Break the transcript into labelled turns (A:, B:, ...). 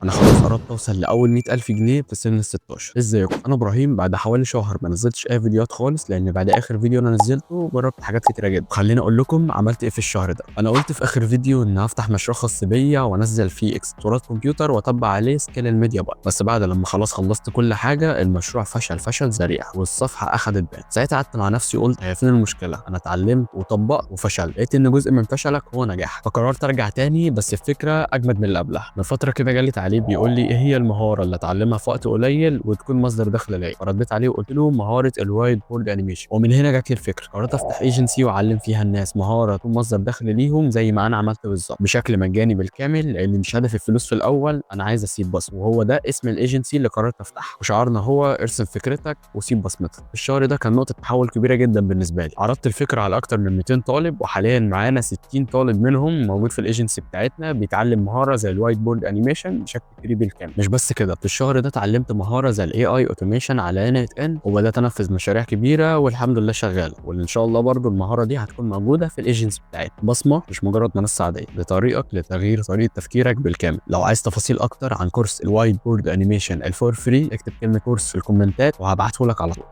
A: انا خلاص قربت اوصل لاول 100000 جنيه في سن ال 16. ازيكم؟ انا ابراهيم. بعد حوالي شهر ما نزلتش اي فيديوهات خالص، لان بعد اخر فيديو انا نزلته جربت حاجات كتيره جدا. خليني اقول لكم عملت ايه في الشهر ده. انا قلت في اخر فيديو ان هفتح مشروع خاص بيا وانزل فيه اكسسوارات كمبيوتر واتبع عليه سكيل الميديا باي، بس بعد لما خلاص خلصت كل حاجه المشروع فشل ذريع والصفحه اخذت بان. ساعتها قعدت مع نفسي قلت هي فين المشكله؟ انا اتعلمت وطبقت وفشلت، لقيت ان جزء من فشلك هو نجاح، فقررت ارجع تاني بس الفكره اجمد من اللي قبلها. من فتره كده جالي تعليق بيقول لي ايه هي المهاره اللي اتعلمها في وقت قليل وتكون مصدر دخل ليا، فرديت عليه وقلت له مهاره الوايت بورد انيميشن. ومن هنا جات لي الفكره، قررت افتح ايجنسي واعلم فيها الناس مهاره تكون مصدر دخل ليهم زي ما انا عملت بالظبط، بشكل مجاني بالكامل، لان مش هدفي الفلوس في الاول، انا عايز اسيب بصمه، وهو ده اسم الايجنسي اللي قررت افتحها. وشعارنا هو ارسم فكرتك وسيب بصمتك. الشهر ده كان نقطه تحول كبيره جدا بالنسبه لي، عرضت الفكره على اكتر من 200 طالب، وحاليا معانا 60 طالب منهم موجود في الايجنسي بتاعتنا بيتعلم مهاره زي الوايت بورد انيميشن بشكل فري بالكامل. مش بس كده، في الشهر ده اتعلمت مهاره زي الاي اي اوتوميشن على نت ان، وبدات انفذ مشاريع كبيره والحمد لله شغاله، وان شاء الله برضو المهاره دي هتكون موجوده في الايجنسي بتاعتنا. بصمه مش مجرد منصه عاديه، بطريقك لتغيير طريقه تفكيرك بالكامل. لو عايز تفاصيل اكتر عن كورس الوايت بورد انيميشن الفور فري اكتب كلمه كورس في الكومنتات وهبعته لك على طول.